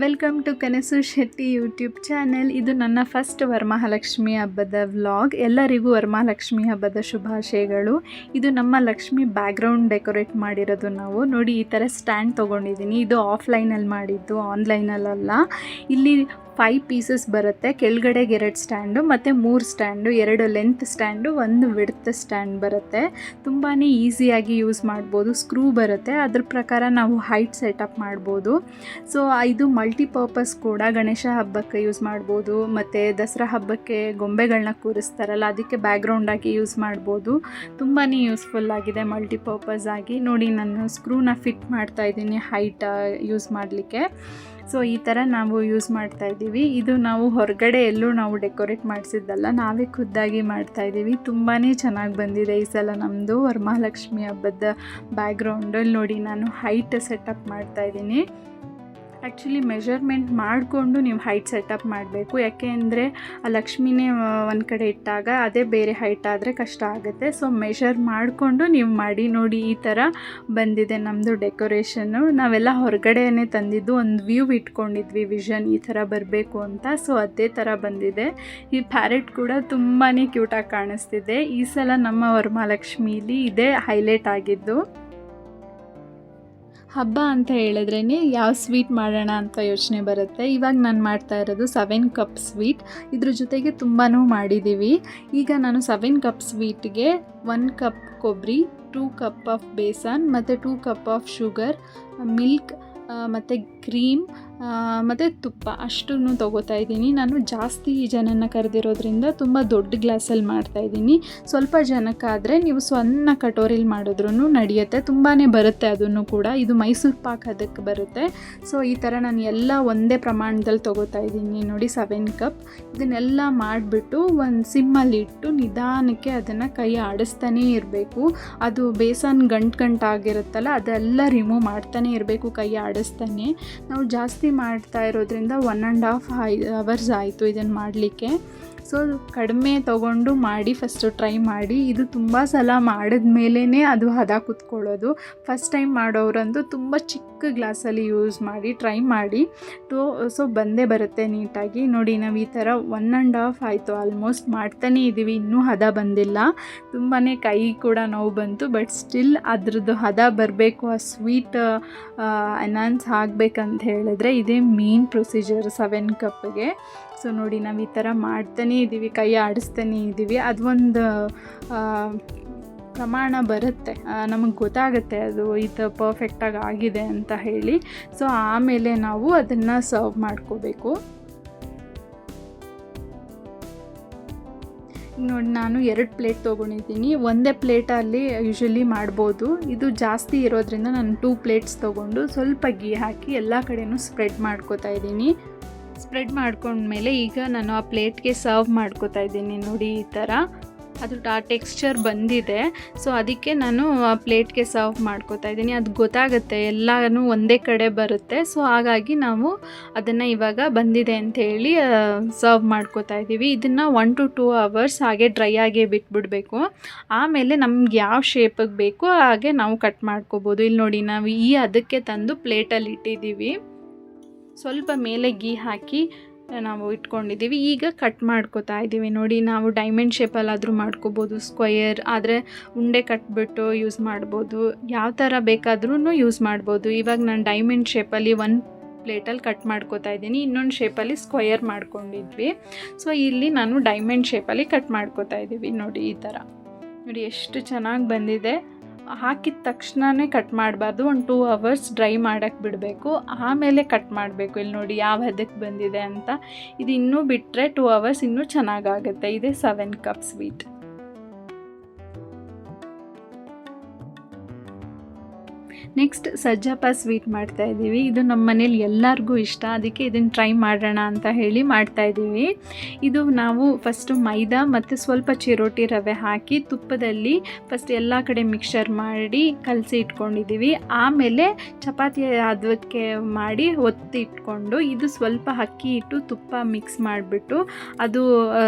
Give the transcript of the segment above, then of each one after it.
Welcome to ಕನಸು Shetty YouTube channel. ಇದು ನನ್ನ ಫಸ್ಟ್ ವರಮಹಾಲಕ್ಷ್ಮಿ ಹಬ್ಬದ ವ್ಲಾಗ್. ಎಲ್ಲರಿಗೂ ವರಮಹಾಲಕ್ಷ್ಮಿ ಹಬ್ಬದ ಶುಭಾಶಯಗಳು. ಇದು ನಮ್ಮ ಲಕ್ಷ್ಮಿ ಬ್ಯಾಕ್ಗ್ರೌಂಡ್ ಡೆಕೋರೇಟ್ ಮಾಡಿರೋದು. ನಾವು ನೋಡಿ ಈ ಥರ ಸ್ಟ್ಯಾಂಡ್ ತೊಗೊಂಡಿದ್ದೀನಿ. ಇದು ಆಫ್ಲೈನಲ್ಲಿ ಮಾಡಿದ್ದು, ಆನ್ಲೈನಲ್ಲ. ಇಲ್ಲಿ 5 ಪೀಸಸ್ ಬರುತ್ತೆ. ಕೆಳಗಡೆಗೆ 2 ಸ್ಟ್ಯಾಂಡು ಮತ್ತು 3 stand, 2 length stand, 1 width stand ಬರುತ್ತೆ. ತುಂಬಾ ಈಸಿಯಾಗಿ ಯೂಸ್ ಮಾಡ್ಬೋದು. ಸ್ಕ್ರೂ ಬರುತ್ತೆ, ಅದ್ರ ಪ್ರಕಾರ ನಾವು ಹೈಟ್ ಸೆಟಪ್ ಮಾಡ್ಬೋದು. ಸೊ ಇದು ಮಲ್ಟಿಪರ್ಪಸ್ ಕೂಡ. ಗಣೇಶ ಹಬ್ಬಕ್ಕೆ ಯೂಸ್ ಮಾಡ್ಬೋದು, ಮತ್ತು ದಸರಾ ಹಬ್ಬಕ್ಕೆ ಗೊಂಬೆಗಳನ್ನ ಕೂರಿಸ್ತಾರಲ್ಲ, ಅದಕ್ಕೆ ಬ್ಯಾಕ್ಗ್ರೌಂಡಾಗಿ ಯೂಸ್ ಮಾಡ್ಬೋದು. ತುಂಬಾ ಯೂಸ್ಫುಲ್ ಆಗಿದೆ ಮಲ್ಟಿಪರ್ಪಸ್ ಆಗಿ. ನೋಡಿ, ನಾನು ಸ್ಕ್ರೂನ ಫಿಟ್ ಮಾಡ್ತಾಯಿದ್ದೀನಿ ಹೈಟ್ ಯೂಸ್ ಮಾಡಲಿಕ್ಕೆ. ಸೊ ಈ ಥರ ನಾವು ಯೂಸ್ ಮಾಡ್ತಾಯಿದ್ದೀವಿ. ಇದು ನಾವು ಹೊರಗಡೆ ಎಲ್ಲೂ ನಾವು ಡೆಕೋರೇಟ್ ಮಾಡಿಸಿದ್ದಲ್ಲ, ನಾವೇ ಖುದ್ದಾಗಿ ಮಾಡ್ತಾಯಿದ್ದೀವಿ. ತುಂಬಾ ಚೆನ್ನಾಗಿ ಬಂದಿದೆ ಈ ಸಲ ನಮ್ಮದು ವರಮಹಾಲಕ್ಷ್ಮಿ ಹಬ್ಬದ ಬ್ಯಾಕ್ಗ್ರೌಂಡಲ್ಲಿ. ನೋಡಿ, ನಾನು ಹೈಟ್ ಸೆಟಪ್ ಮಾಡ್ತಾಯಿದ್ದೀನಿ. ಆ್ಯಕ್ಚುಲಿ ಮೆಷರ್ಮೆಂಟ್ ಮಾಡಿಕೊಂಡು ನೀವು ಹೈಟ್ ಸೆಟಪ್ ಮಾಡಬೇಕು. ಯಾಕೆ ಅಂದರೆ ಆ ಲಕ್ಷ್ಮಿನೇ ಒಂದು ಕಡೆ ಇಟ್ಟಾಗ ಅದೇ ಬೇರೆ ಹೈಟ್ ಆದರೆ ಕಷ್ಟ ಆಗುತ್ತೆ. ಸೊ ಮೆಷರ್ ಮಾಡಿಕೊಂಡು ನೀವು ಮಾಡಿ. ನೋಡಿ, ಈ ಥರ ಬಂದಿದೆ ನಮ್ಮದು ಡೆಕೋರೇಷನ್ನು. ನಾವೆಲ್ಲ ಹೊರಗಡೆನೇ ತಂದಿದ್ದು, ಒಂದು ವ್ಯೂ ಇಟ್ಕೊಂಡಿದ್ವಿ, ವಿಷನ್ ಈ ಥರ ಬರಬೇಕು ಅಂತ. ಸೊ ಅದೇ ಥರ ಬಂದಿದೆ. ಈ ಪ್ಯಾರೆಟ್ ಕೂಡ ತುಂಬಾ ಕ್ಯೂಟಾಗಿ ಕಾಣಿಸ್ತಿದೆ. ಈ ಸಲ ನಮ್ಮ ವರಮಹಾಲಕ್ಷ್ಮೀಲಿ ಇದೇ ಹೈಲೈಟ್ ಆಗಿದ್ದು. ಹಬ್ಬ ಅಂತ ಹೇಳಿದ್ರೇ ಯಾವ ಸ್ವೀಟ್ ಮಾಡೋಣ ಅಂತ ಯೋಚನೆ ಬರುತ್ತೆ. ಇವಾಗ ನಾನು ಮಾಡ್ತಾ ಇರೋದು 7 ಕಪ್ ಸ್ವೀಟ್. ಇದ್ರ ಜೊತೆಗೆ ತುಂಬಾ ಮಾಡಿದ್ದೀವಿ. ಈಗ ನಾನು 7 ಕಪ್ ಸ್ವೀಟ್ಗೆ 1 ಕಪ್ ಕೊಬ್ಬರಿ, 2 ಕಪ್ ಆಫ್ ಬೇಸನ್ ಮತ್ತು 2 ಕಪ್ ಆಫ್ ಶುಗರ್, ಮಿಲ್ಕ್ ಮತ್ತು ಕ್ರೀಮ್ ಮತ್ತು ತುಪ್ಪ ಅಷ್ಟನ್ನು ತೊಗೋತಾ ಇದ್ದೀನಿ. ನಾನು ಜಾಸ್ತಿ ಜನನ ಕರೆದಿರೋದ್ರಿಂದ ತುಂಬ ದೊಡ್ಡ ಗ್ಲಾಸಲ್ಲಿ ಮಾಡ್ತಾಯಿದ್ದೀನಿ. ಸ್ವಲ್ಪ ಜನಕ್ಕಾದರೆ ನೀವು ಸಣ್ಣ ಕಟೋರಿಲಿ ಮಾಡಿದ್ರೂ ನಡೆಯುತ್ತೆ. ತುಂಬಾ ಬರುತ್ತೆ ಅದನ್ನು ಕೂಡ. ಇದು ಮೈಸೂರು ಪಾಕ್ ಅದಕ್ಕೆ ಬರುತ್ತೆ. ಸೊ ಈ ಥರ ನಾನು ಎಲ್ಲ ಒಂದೇ ಪ್ರಮಾಣದಲ್ಲಿ ತೊಗೋತಾ ಇದ್ದೀನಿ. ನೋಡಿ, 7 ಕಪ್. ಇದನ್ನೆಲ್ಲ ಮಾಡಿಬಿಟ್ಟು ಒಂದು ಸಿಮ್ಮಲ್ಲಿ ಇಟ್ಟು ನಿಧಾನಕ್ಕೆ ಅದನ್ನು ಕೈ ಆಡಿಸ್ತಾನೇ ಇರಬೇಕು. ಅದು ಬೇಸನ್ ಗಂಟಾಗಿರುತ್ತಲ್ಲ, ಅದೆಲ್ಲ ರಿಮೂವ್ ಮಾಡ್ತಾನೆ ಇರಬೇಕು ಕೈ ಆಡಿಸ್ತಾನೆ. ನಾವು ಜಾಸ್ತಿ ಮಾಡ್ತಾ ಇರೋದ್ರಿಂದ 1.5 hours ಆಯಿತು ಇದನ್ನು ಮಾಡಲಿಕ್ಕೆ. ಸೊ ಕಡಿಮೆ ತೊಗೊಂಡು ಮಾಡಿ, ಫಸ್ಟು ಟ್ರೈ ಮಾಡಿ. ಇದು ತುಂಬ ಸಲ ಮಾಡಿದ ಮೇಲೇ ಅದು ಹದ ಕೂತ್ಕೊಳ್ಳೋದು. ಫಸ್ಟ್ ಟೈಮ್ ಮಾಡೋರಂತೂ ತುಂಬ ಚಿಕ್ಕ ಗ್ಲಾಸಲ್ಲಿ ಯೂಸ್ ಮಾಡಿ ಟ್ರೈ ಮಾಡಿ. ಸೊ ಬಂದೇ ಬರುತ್ತೆ ನೀಟಾಗಿ. ನೋಡಿ, ನಾವು ಈ ಥರ 1.5 ಆಯಿತು ಆಲ್ಮೋಸ್ಟ್ ಮಾಡ್ತಾನೇ ಇದ್ದೀವಿ. ಇನ್ನೂ ಹದ ಬಂದಿಲ್ಲ. ತುಂಬಾ ಕೈ ಕೂಡ ನೋವು ಬಂತು. ಬಟ್ ಸ್ಟಿಲ್ ಅದ್ರದ್ದು ಹದ ಬರಬೇಕು, ಆ ಸ್ವೀಟ್ ಎನ್ಹಾನ್ಸ್ ಆಗಬೇಕಂತ ಹೇಳಿದ್ರೆ ಇದೇ ಮೇನ್ ಪ್ರೊಸೀಜರ್ 7 ಕಪ್ಗೆ. ಸೊ ನೋಡಿ, ನಾವು ಈ ಥರ ಮಾಡ್ತಾನೇ ಇದ್ದೀವಿ, ಕೈ ಆಡಿಸ್ತಾನೇ ಇದ್ದೀವಿ. ಅದೊಂದು ಪ್ರಮಾಣ ಬರುತ್ತೆ, ನಮಗೆ ಗೊತ್ತಾಗುತ್ತೆ ಅದು ಇದು ಪರ್ಫೆಕ್ಟಾಗಿ ಆಗಿದೆ ಅಂತ ಹೇಳಿ. ಸೊ ಆಮೇಲೆ ನಾವು ಅದನ್ನು ಸರ್ವ್ ಮಾಡ್ಕೋಬೇಕು. ನೋಡಿ, ನಾನು 2 ಪ್ಲೇಟ್ ತೊಗೊಂಡಿದ್ದೀನಿ. ಒಂದೇ ಪ್ಲೇಟಲ್ಲಿ ಯೂಶ್ವಲಿ ಮಾಡ್ಬೋದು. ಇದು ಜಾಸ್ತಿ ಇರೋದ್ರಿಂದ ನಾನು 2 ಪ್ಲೇಟ್ಸ್ ತೊಗೊಂಡು ಸ್ವಲ್ಪ ಗೀ ಹಾಕಿ ಎಲ್ಲ ಕಡೆನೂ ಸ್ಪ್ರೆಡ್ ಮಾಡ್ಕೋತಾ ಇದ್ದೀನಿ. ಸ್ಪ್ರೆಡ್ ಮಾಡ್ಕೊಂಡ್ಮೇಲೆ ಈಗ ನಾನು ಆ ಪ್ಲೇಟ್ಗೆ ಸರ್ವ್ ಮಾಡ್ಕೋತಾ ಇದ್ದೀನಿ. ನೋಡಿ, ಈ ಥರ ಅದು ಆ ಟೆಕ್ಸ್ಚರ್ ಬಂದಿದೆ. ಸೊ ಅದಕ್ಕೆ ನಾನು ಆ ಪ್ಲೇಟ್ಗೆ ಸರ್ವ್ ಮಾಡ್ಕೋತಾ ಇದ್ದೀನಿ. ಅದು ಗೊತ್ತಾಗುತ್ತೆ, ಎಲ್ಲನೂ ಒಂದೇ ಕಡೆ ಬರುತ್ತೆ. ಸೊ ಹಾಗಾಗಿ ನಾವು ಅದನ್ನು ಇವಾಗ ಬಂದಿದೆ ಅಂಥೇಳಿ ಸರ್ವ್ ಮಾಡ್ಕೋತಾ ಇದ್ದೀವಿ. ಇದನ್ನು 1 to 2 hours ಹಾಗೆ ಡ್ರೈ ಆಗೇ ಬಿಟ್ಬಿಡಬೇಕು. ಆಮೇಲೆ ನಮ್ಗೆ ಯಾವ ಶೇಪಿಗೆ ಬೇಕೋ ಹಾಗೆ ನಾವು ಕಟ್ ಮಾಡ್ಕೋಬೋದು. ಇಲ್ಲಿ ನೋಡಿ, ನಾವು ಅದಕ್ಕೆ ತಂದು ಪ್ಲೇಟಲ್ಲಿ ಇಟ್ಟಿದ್ದೀವಿ. ಸ್ವಲ್ಪ ಮೇಲೆ ಗೀ ಹಾಕಿ ನಾವು ಇಟ್ಕೊಂಡಿದ್ದೀವಿ. ಈಗ ಕಟ್ ಮಾಡ್ಕೋತಾ ಇದ್ದೀವಿ. ನೋಡಿ, ನಾವು ಡೈಮಂಡ್ ಶೇಪಲ್ಲಾದರೂ ಮಾಡ್ಕೋಬೋದು, ಸ್ಕ್ವಯರ್ ಆದರೆ ಉಂಡೆ ಕಟ್ಬಿಟ್ಟು ಯೂಸ್ ಮಾಡ್ಬೋದು, ಯಾವ ಥರ ಬೇಕಾದ್ರೂ ಯೂಸ್ ಮಾಡ್ಬೋದು. ಇವಾಗ ನಾನು ಡೈಮಂಡ್ ಶೇಪಲ್ಲಿ 1 ಪ್ಲೇಟಲ್ಲಿ ಕಟ್ ಮಾಡ್ಕೋತಾ ಇದ್ದೀನಿ. ಇನ್ನೊಂದು ಶೇಪಲ್ಲಿ ಸ್ಕ್ವಯರ್ ಮಾಡ್ಕೊಂಡಿದ್ವಿ. ಸೊ ಇಲ್ಲಿ ನಾನು ಡೈಮಂಡ್ ಶೇಪಲ್ಲಿ ಕಟ್ ಮಾಡ್ಕೋತಾ ಇದ್ದೀವಿ. ನೋಡಿ, ಈ ಥರ ನೋಡಿ ಎಷ್ಟು ಚೆನ್ನಾಗಿ ಬಂದಿದೆ. ಹಾಕಿದ ತಕ್ಷಣವೇ ಕಟ್ ಮಾಡಬಾರ್ದು. ಒಂದು 2 hours ಡ್ರೈ ಮಾಡೋಕ್ಕೆ ಬಿಡಬೇಕು, ಆಮೇಲೆ ಕಟ್ ಮಾಡಬೇಕು. ಇಲ್ಲಿ ನೋಡಿ ಯಾವ ಹದಕ್ಕೆ ಬಂದಿದೆ ಅಂತ. ಇದು ಇನ್ನೂ ಬಿಟ್ಟರೆ 2 hours ಇನ್ನೂ ಚೆನ್ನಾಗಾಗುತ್ತೆ. ಇದೇ 7 cup sweet. Next sajjappa sweet ಮಾಡ್ತಾಯಿದ್ದೀವಿ. ಇದು ನಮ್ಮ ಮನೇಲಿ ಎಲ್ಲರಿಗೂ ಇಷ್ಟ, ಅದಕ್ಕೆ ಇದನ್ನು ಟ್ರೈ ಮಾಡೋಣ ಅಂತ ಹೇಳಿ ಮಾಡ್ತಾಯಿದ್ದೀವಿ. ಇದು ನಾವು ಫಸ್ಟು ಮೈದಾ ಮತ್ತು ಸ್ವಲ್ಪ ಚಿರೋಟಿ ರವೆ ಹಾಕಿ ತುಪ್ಪದಲ್ಲಿ ಫಸ್ಟ್ ಎಲ್ಲ ಕಡೆ ಮಿಕ್ಸರ್ ಮಾಡಿ ಕಲಸಿ ಇಟ್ಕೊಂಡಿದ್ದೀವಿ. ಆಮೇಲೆ ಚಪಾತಿ ಅದಕ್ಕೆ ಮಾಡಿ ಒತ್ತಿ ಇಟ್ಕೊಂಡು ಇದು ಸ್ವಲ್ಪ ಅಕ್ಕಿ ಇಟ್ಟು ತುಪ್ಪ ಮಿಕ್ಸ್ ಮಾಡಿಬಿಟ್ಟು ಅದು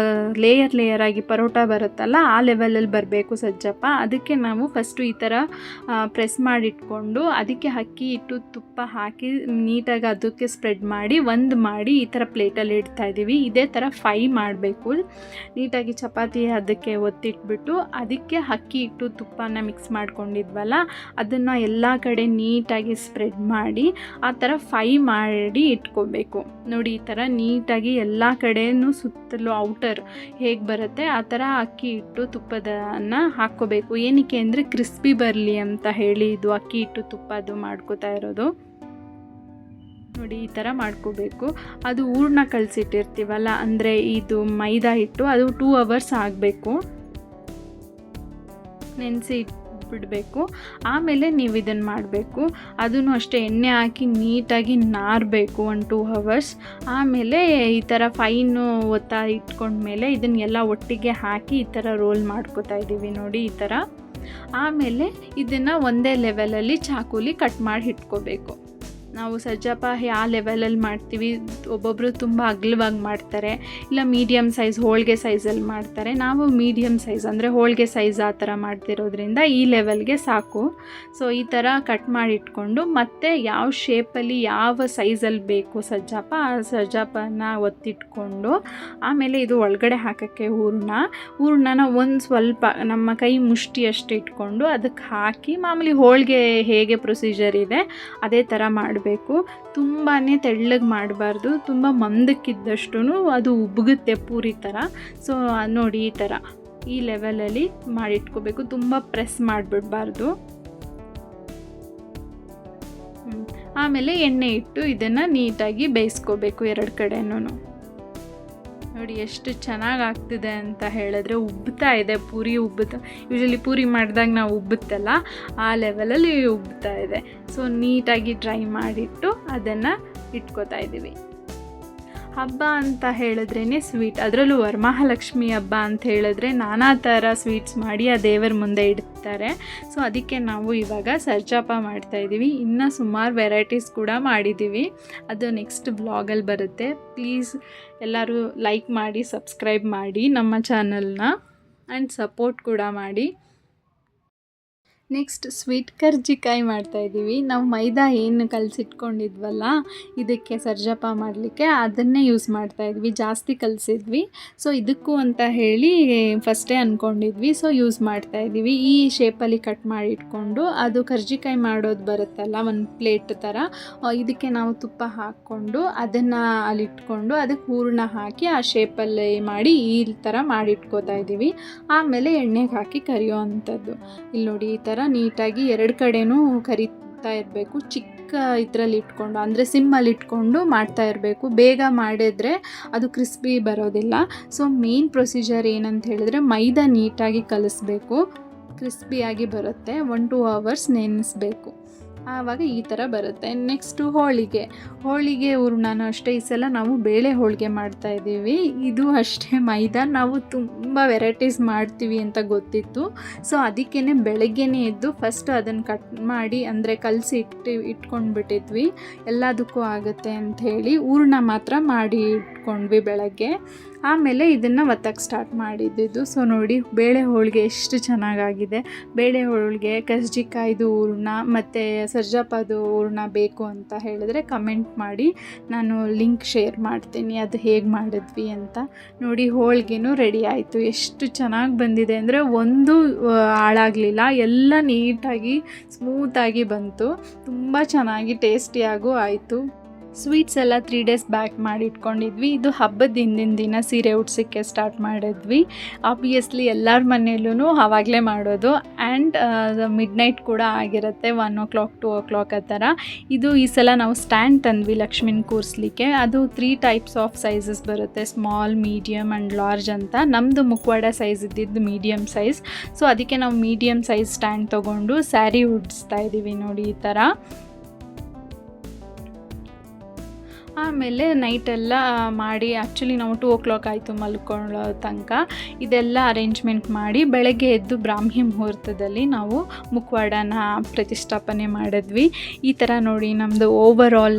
ಲೇಯರ್ ಆಗಿ ಪರೋಟ ಬರುತ್ತಲ್ಲ, ಆ ಲೆವೆಲಲ್ಲಿ ಬರಬೇಕು ಸಜ್ಜಪ್ಪ. ಅದಕ್ಕೆ ನಾವು ಫಸ್ಟು ಈ ಥರ ಪ್ರೆಸ್ ಮಾಡಿಟ್ಕೊಂಡು ಇಟ್ಕೊಂಡು ಅದಕ್ಕೆ ಅಕ್ಕಿ ಹಿಟ್ಟು ತುಪ್ಪ ಹಾಕಿ ನೀಟಾಗಿ ಅದಕ್ಕೆ ಸ್ಪ್ರೆಡ್ ಮಾಡಿ ಮಾಡಿ ಈ ಥರ ಪ್ಲೇಟಲ್ಲಿ ಇಡ್ತಾಯಿದ್ದೀವಿ. ಇದೇ ಥರ 5 ಮಾಡಬೇಕು. ನೀಟಾಗಿ ಚಪಾತಿ ಅದಕ್ಕೆ ಒತ್ತಿಟ್ಬಿಟ್ಟು ಅದಕ್ಕೆ ಅಕ್ಕಿ ಹಿಟ್ಟು ತುಪ್ಪನ ಮಿಕ್ಸ್ ಮಾಡ್ಕೊಂಡಿದ್ವಲ್ಲ ಅದನ್ನು ಎಲ್ಲ ಕಡೆ ನೀಟಾಗಿ ಸ್ಪ್ರೆಡ್ ಮಾಡಿ ಆ ಥರ 5 ಮಾಡಿ ಇಟ್ಕೋಬೇಕು. ನೋಡಿ ಈ ಥರ ನೀಟಾಗಿ ಎಲ್ಲ ಕಡೆಯೂ ಸುತ್ತಲೂ ಔಟರ್ ಹೇಗೆ ಬರುತ್ತೆ ಆ ಥರ ಅಕ್ಕಿ ಹಿಟ್ಟು ತುಪ್ಪದನ್ನು ಹಾಕ್ಕೋಬೇಕು. ಏನಕ್ಕೆ ಅಂದರೆ ಕ್ರಿಸ್ಪಿ ಬರಲಿ ಅಂತ ಹೇಳಿ ಇದು ಅಕ್ಕಿ ಹಿಟ್ಟು ತುಪ್ಪದು ಮಾಡ್ಕೋತಾ ಇರೋದು. ನೋಡಿ ಈ ಥರ ಮಾಡ್ಕೋಬೇಕು. ಅದು ಹೂರಣ ಕಲಸಿಟ್ಟಿರ್ತೀವಲ್ಲ ಅಂದರೆ ಇದು ಮೈದಾ ಹಿಟ್ಟು ಅದು 2 hours ಆಗಬೇಕು, ನೆನೆಸಿ ಬಿಡಬೇಕು. ಆಮೇಲೆ ನೀವು ಇದನ್ನು ಮಾಡಬೇಕು. ಅದನ್ನು ಅಷ್ಟೇ ಎಣ್ಣೆ ಹಾಕಿ ನೀಟಾಗಿ ನಾರಬೇಕು 1-2 hours. ಆಮೇಲೆ ಈ ಥರ ಫೈನು ಒತ್ತಾ ಇಟ್ಕೊಂಡ್ಮೇಲೆ ಇದನ್ನೆಲ್ಲ ಒಟ್ಟಿಗೆ ಹಾಕಿ ಈ ಥರ ರೋಲ್ ಮಾಡ್ಕೋತಾ ಇದ್ದೀವಿ ನೋಡಿ ಈ ಥರ. ಆಮೇಲೆ ಇದನ್ನು ಒಂದೇ ಲೆವೆಲಲ್ಲಿ ಚಾಕುಲಿ ಕಟ್ ಮಾಡಿ ಇಟ್ಕೋಬೇಕು. ನಾವು ಸಜ್ಜಪ್ಪ ಯಾವ ಲೆವೆಲಲ್ಲಿ ಮಾಡ್ತೀವಿ, ಒಬ್ಬೊಬ್ಬರು ತುಂಬ ಅಗಲವಾಗಿ ಮಾಡ್ತಾರೆ, ಇಲ್ಲ ಮೀಡಿಯಮ್ ಸೈಜ್ ಹೋಳಿಗೆ ಸೈಜಲ್ಲಿ ಮಾಡ್ತಾರೆ. ನಾವು ಮೀಡಿಯಮ್ ಸೈಜ್ ಅಂದರೆ ಹೋಳಿಗೆ ಸೈಜ್ ಆ ಥರ ಮಾಡ್ತಿರೋದ್ರಿಂದ ಈ ಲೆವೆಲ್ಗೆ ಸಾಕು. ಸೊ ಈ ಥರ ಕಟ್ ಮಾಡಿ ಇಟ್ಕೊಂಡು ಮತ್ತೆ ಯಾವ ಶೇಪಲ್ಲಿ ಯಾವ ಸೈಜಲ್ಲಿ ಬೇಕು ಸಜ್ಜಪ್ಪ ಆ ಸಜ್ಜಪ್ಪನ ಒತ್ತಿಟ್ಕೊಂಡು ಆಮೇಲೆ ಇದು ಒಳಗಡೆ ಹಾಕೋಕ್ಕೆ ಹೂರಣನ ಒಂದು ಸ್ವಲ್ಪ ನಮ್ಮ ಕೈ ಮುಷ್ಟಿಯಷ್ಟು ಇಟ್ಕೊಂಡು ಅದಕ್ಕೆ ಹಾಕಿ ಮಾಮೂಲಿ ಹೋಳಿಗೆ ಹೇಗೆ ಪ್ರೊಸೀಜರ್ ಇದೆ ಅದೇ ಥರ ಮಾಡಬೇಕು. ತುಂಬಾ ತೆಳ್ಳಗೆ ಮಾಡಬಾರ್ದು, ತುಂಬ ಮಂದಕ್ಕಿದ್ದಷ್ಟು ಅದು ಉಬ್ಬುಗುತ್ತೆ ಪೂರಿ ಥರ. ಸೊ ನೋಡಿ ಈ ಥರ ಈ ಲೆವೆಲಲ್ಲಿ ಮಾಡಿಟ್ಕೋಬೇಕು, ತುಂಬ ಪ್ರೆಸ್ ಮಾಡಿಬಿಡಬಾರ್ದು. ಆಮೇಲೆ ಎಣ್ಣೆ ಇಟ್ಟು ಇದನ್ನು ನೀಟಾಗಿ ಬೇಯಿಸ್ಕೋಬೇಕು 2 ಕಡೆನೂ. ನೋಡಿ ಎಷ್ಟು ಚೆನ್ನಾಗಿ ಆಗ್ತಿದೆ ಅಂತ ಹೇಳಿದ್ರೆ ಉಬ್ಬುತ್ತಾ ಇದೆ, ಪೂರಿ ಉಬ್ಬುತ್ತಾ. ಯೂಶಲಿ ಪೂರಿ ಮಾಡಿದಾಗ ನಾವು ಉಬ್ಬುತ್ತಲ್ಲ ಆ ಲೆವೆಲಲ್ಲಿ ಉಬ್ಬುತ್ತಾ ಇದೆ. ಸೊ ನೀಟಾಗಿ ಡ್ರೈ ಮಾಡಿಟ್ಟು ಅದನ್ನು ಇಟ್ಕೋತಾ ಇದ್ದೀವಿ. ಹಬ್ಬ ಅಂತ ಹೇಳಿದ್ರೇ ಸ್ವೀಟ್, ಅದರಲ್ಲೂ ವರಮಹಾಲಕ್ಷ್ಮಿ ಹಬ್ಬ ಅಂತ ಹೇಳಿದ್ರೆ ನಾನಾ ಥರ ಸ್ವೀಟ್ಸ್ ಮಾಡಿ ಆ ದೇವರ ಮುಂದೆ ಇಡ್ತಾರೆ. ಸೊ ಅದಕ್ಕೆ ನಾವು ಇವಾಗ ಸರ್ಜಾಪ ಮಾಡ್ತಾಯಿದ್ದೀವಿ. ಇನ್ನೂ ಸುಮಾರು ವೆರೈಟೀಸ್ ಕೂಡ ಮಾಡಿದ್ದೀವಿ, ಅದು ನೆಕ್ಸ್ಟ್ ವ್ಲಾಗಲ್ಲಿ ಬರುತ್ತೆ. ಪ್ಲೀಸ್ ಎಲ್ಲರೂ ಲೈಕ್ ಮಾಡಿ, ಸಬ್ಸ್ಕ್ರೈಬ್ ಮಾಡಿ ನಮ್ಮ ಚಾನಲ್ನ ಆ್ಯಂಡ್ ಸಪೋರ್ಟ್ ಕೂಡ ಮಾಡಿ. ನೆಕ್ಸ್ಟ್ ಸ್ವೀಟ್ ಕರ್ಜಿಕಾಯಿ ಮಾಡ್ತಾಯಿದ್ದೀವಿ. ನಾವು ಮೈದಾ ಏನು ಕಲಸಿಟ್ಕೊಂಡಿದ್ವಲ್ಲ ಇದಕ್ಕೆ ಸರ್ಜಪ್ಪ ಮಾಡಲಿಕ್ಕೆ ಅದನ್ನೇ ಯೂಸ್ ಮಾಡ್ತಾಯಿದ್ವಿ, ಜಾಸ್ತಿ ಕಲಸಿದ್ವಿ. ಸೊ ಇದಕ್ಕೂ ಅಂತ ಹೇಳಿ ಫಸ್ಟೇ ಅಂದ್ಕೊಂಡಿದ್ವಿ, ಸೊ ಯೂಸ್ ಮಾಡ್ತಾಯಿದ್ದೀವಿ. ಈ ಶೇಪಲ್ಲಿ ಕಟ್ ಮಾಡಿ ಇಟ್ಕೊಂಡು ಅದು ಕರ್ಜಿಕಾಯಿ ಮಾಡೋದು ಬರುತ್ತಲ್ಲ ಒಂದು ಪ್ಲೇಟ್ ಥರ, ಇದಕ್ಕೆ ನಾವು ತುಪ್ಪ ಹಾಕ್ಕೊಂಡು ಅದನ್ನು ಅಲ್ಲಿಟ್ಕೊಂಡು ಅದಕ್ಕೆ ಹೂರಣ ಹಾಕಿ ಆ ಶೇಪಲ್ಲಿ ಮಾಡಿ ಈ ಥರ ಮಾಡಿಟ್ಕೋತಾ ಇದ್ದೀವಿ. ಆಮೇಲೆ ಎಣ್ಣೆಗೆ ಹಾಕಿ ಕರಿಯೋ ಅಂಥದ್ದು. ಇಲ್ಲಿ ನೋಡಿ ಈ ಥರ ನೀಟಾಗಿ 2 ಕಡೆನೂ ಕರಿತಾ ಇರಬೇಕು. ಚಿಕ್ಕ ಇದರಲ್ಲಿ ಇಟ್ಕೊಂಡು ಅಂದರೆ ಸಿಮ್ಮಲ್ಲಿ ಇಟ್ಕೊಂಡು ಮಾಡ್ತಾ ಇರಬೇಕು. ಬೇಗ ಮಾಡಿದ್ರೆ ಅದು ಕ್ರಿಸ್ಪಿ ಬರೋದಿಲ್ಲ. ಸೊ ಮೇನ್ ಪ್ರೊಸೀಜರ್ ಏನಂತ ಹೇಳಿದ್ರೆ ಮೈದಾ ನೀಟಾಗಿ ಕಲಿಸ್ಬೇಕು, ಕ್ರಿಸ್ಪಿಯಾಗಿ ಬರುತ್ತೆ. 1-2 hours ನೆನೆಸ್ಬೇಕು, ಆವಾಗ ಈ ಥರ ಬರುತ್ತೆ. ನೆಕ್ಸ್ಟು ಹೋಳಿಗೆ ಹೂರಣನೂ ಅಷ್ಟೇ. ಈ ಸಲ ನಾವು ಬೇಳೆ ಹೋಳಿಗೆ ಮಾಡ್ತಾಯಿದ್ದೀವಿ. ಇದು ಅಷ್ಟೇ ಮೈದಾ. ನಾವು ತುಂಬ ವೆರೈಟೀಸ್ ಮಾಡ್ತೀವಿ ಅಂತ ಗೊತ್ತಿತ್ತು. ಸೊ ಅದಕ್ಕೇ ಬೆಳಗ್ಗೆನೇ ಎದ್ದು ಫಸ್ಟ್ ಅದನ್ನು ಕಟ್ ಮಾಡಿ ಅಂದರೆ ಕಲಸಿ ಇಟ್ಕೊಂಡ್ಬಿಟ್ಟಿದ್ವಿ, ಎಲ್ಲದಕ್ಕೂ ಆಗುತ್ತೆ ಅಂಥೇಳಿ. ಹೂರಣ ಮಾತ್ರ ಮಾಡಿ ಇಟ್ಕೊಂಡ್ವಿ ಬೆಳಗ್ಗೆ. ಆಮೇಲೆ ಇದನ್ನು ಒತ್ತಕ್ಕೆ ಸ್ಟಾರ್ಟ್ ಮಾಡಿದ್ದು. ಸೊ ನೋಡಿ ಬೇಳೆ ಹೋಳಿಗೆ ಎಷ್ಟು ಚೆನ್ನಾಗಾಗಿದೆ. ಬೇಳೆ ಹೋಳಿಗೆ ಕರ್ಜಿಕಾಯ್ದು ಹೂರಣ ಮತ್ತು ಸರ್ಜಪ್ಪದು ಹೂರಣ ಬೇಕು ಅಂತ ಹೇಳಿದ್ರೆ ಕಮೆಂಟ್ ಮಾಡಿ, ನಾನು ಲಿಂಕ್ ಶೇರ್ ಮಾಡ್ತೀನಿ ಅದು ಹೇಗೆ ಮಾಡಿದ್ವಿ ಅಂತ. ನೋಡಿ ಹೋಳಿಗೆನೂ ರೆಡಿ ಆಯಿತು. ಎಷ್ಟು ಚೆನ್ನಾಗಿ ಬಂದಿದೆ ಅಂದರೆ ಒಂದು ಹಾಳಾಗಲಿಲ್ಲ, ಎಲ್ಲ ನೀಟಾಗಿ ಸ್ಮೂತಾಗಿ ಬಂತು. ತುಂಬ ಚೆನ್ನಾಗಿ ಟೇಸ್ಟಿಯಾಗೂ ಆಯಿತು. ಸ್ವೀಟ್ಸ್ ಎಲ್ಲ 3 days ಬ್ಯಾಕ್ ಮಾಡಿ ಇಟ್ಕೊಂಡಿದ್ವಿ. ಇದು ಹಬ್ಬದ ಹಿಂದಿನ ದಿನ ಸೀರೆ ಉಡ್ಸೋಕ್ಕೆ ಸ್ಟಾರ್ಟ್ ಮಾಡಿದ್ವಿ. ಆಬ್ವಿಯಸ್ಲಿ ಎಲ್ಲರ ಮನೆಯಲ್ಲೂ ಆವಾಗಲೇ ಮಾಡೋದು. ಆ್ಯಂಡ್ ಮಿಡ್ನೈಟ್ ಕೂಡ ಆಗಿರುತ್ತೆ, 1 o'clock 2 o'clock ಆ ಥರ. ಇದು ಈ ಸಲ ನಾವು ಸ್ಟ್ಯಾಂಡ್ ತಂದ್ವಿ ಲಕ್ಷ್ಮಿನ ಕೂರಿಸ್ಲಿಕ್ಕೆ. ಅದು 3 types ಆಫ್ ಸೈಜಸ್ ಬರುತ್ತೆ, ಸ್ಮಾಲ್, ಮೀಡಿಯಮ್ ಆ್ಯಂಡ್ ಲಾರ್ಜ್ ಅಂತ. ನಮ್ಮದು ಮುಖವಾಡ ಸೈಜ್ ಇದ್ದಿದ್ದು ಮೀಡಿಯಮ್ ಸೈಜ್. ಸೊ ಅದಕ್ಕೆ ನಾವು ಮೀಡಿಯಮ್ ಸೈಜ್ ಸ್ಟ್ಯಾಂಡ್ ತೊಗೊಂಡು ಸ್ಯಾರಿ ಉಡಿಸ್ತಾ ಇದ್ದೀವಿ ನೋಡಿ ಈ ಥರ. ಆಮೇಲೆ ನೈಟೆಲ್ಲ ಮಾಡಿ ಆ್ಯಕ್ಚುಲಿ ನಾವು 2 o'clock ಆಯಿತು ಮಲ್ಕೊಳ್ಳೋ ತನಕ. ಇದೆಲ್ಲ ಅರೇಂಜ್ಮೆಂಟ್ ಮಾಡಿ ಬೆಳಗ್ಗೆ ಎದ್ದು ಬ್ರಾಹ್ಮಿ ಮುಹೂರ್ತದಲ್ಲಿ ನಾವು ಮುಖವಾಡನ ಪ್ರತಿಷ್ಠಾಪನೆ ಮಾಡಿದ್ವಿ. ಈ ಥರ ನೋಡಿ ನಮ್ಮದು ಓವರ್ ಆಲ್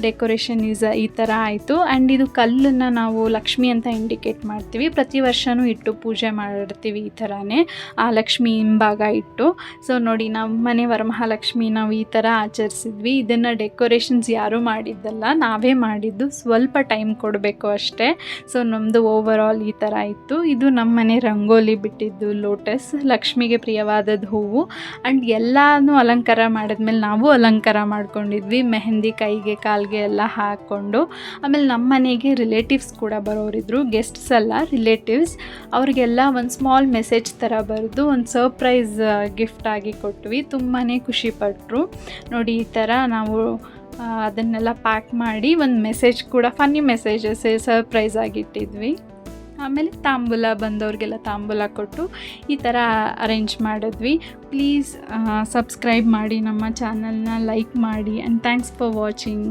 ಡೆಕೋರೇಷನ್ ಈ ಥರ ಆಯಿತು. ಆ್ಯಂಡ್ ಇದು ಕಲ್ಲನ್ನು ನಾವು ಲಕ್ಷ್ಮಿ ಅಂತ ಇಂಡಿಕೇಟ್ ಮಾಡ್ತೀವಿ. ಪ್ರತಿ ವರ್ಷವೂ ಇಟ್ಟು ಪೂಜೆ ಮಾಡ್ತೀವಿ ಈ ಥರನೇ ಆ ಲಕ್ಷ್ಮಿ ಹಿಂಭಾಗ ಇಟ್ಟು. ಸೊ ನೋಡಿ ನಮ್ಮ ಮನೆ ವರಮಹಾಲಕ್ಷ್ಮಿ ನಾವು ಈ ಥರ ಆಚರಿಸಿದ್ವಿ. ಇದನ್ನು ಡೆಕೋರೇಷನ್ಸ್ ಯಾರೂ ಮಾಡಿದ್ದಲ್ಲ, ನಾವೇ ಮಾಡಿದ್ದು. ಸ್ವಲ್ಪ ಟೈಮ್ ಕೊಡಬೇಕು ಅಷ್ಟೇ. ಸೊ ನಮ್ಮದು ಓವರ್ ಆಲ್ ಈ ಥರ ಇತ್ತು. ಇದು ನಮ್ಮ ಮನೆ ರಂಗೋಲಿ ಬಿಟ್ಟಿದ್ದು ಲೋಟಸ್, ಲಕ್ಷ್ಮಿಗೆ ಪ್ರಿಯವಾದದ್ದು ಹೂವು. ಆ್ಯಂಡ್ ಎಲ್ಲನೂ ಅಲಂಕಾರ ಮಾಡಿದ್ಮೇಲೆ ನಾವು ಅಲಂಕಾರ ಮಾಡ್ಕೊಂಡಿದ್ವಿ, ಮೆಹಂದಿ ಕೈಗೆ ಕಾಲಿಗೆ ಎಲ್ಲ ಹಾಕ್ಕೊಂಡು. ಆಮೇಲೆ ನಮ್ಮ ಮನೆಗೆ ರಿಲೇಟಿವ್ಸ್ ಕೂಡ ಬರೋರಿದ್ರು, ಗೆಸ್ಟ್ಸ್ ಅಲ್ಲ ರಿಲೇಟಿವ್ಸ್. ಅವ್ರಿಗೆಲ್ಲ ಒಂದು ಸ್ಮಾಲ್ ಮೆಸೇಜ್ ಥರ ಬರೆದು ಒಂದು ಸರ್ಪ್ರೈಸ್ ಗಿಫ್ಟ್ ಆಗಿ ಕೊಟ್ವಿ. ತುಂಬಾ ಖುಷಿಪಟ್ಟರು. ನೋಡಿ ಈ ಥರ ನಾವು ಅದನ್ನೆಲ್ಲ ಪ್ಯಾಕ್ ಮಾಡಿ ಒಂದು ಮೆಸೇಜ್ ಕೂಡ, ಫನ್ನಿ ಮೆಸೇಜಸ್ ಸರ್ಪ್ರೈಸ್ ಆಗಿಟ್ಟಿದ್ವಿ. ಆಮೇಲೆ ತಾಂಬೂಲ ಬಂದವ್ರಿಗೆಲ್ಲ ತಾಂಬೂಲ ಕೊಟ್ಟು ಈ ಥರ ಅರೇಂಜ್ ಮಾಡಿದ್ವಿ. ಪ್ಲೀಸ್ ಸಬ್ಸ್ಕ್ರೈಬ್ ಮಾಡಿ, ನಮ್ಮ ಚಾನಲ್ನ ಲೈಕ್ ಮಾಡಿ. And thanks for watching.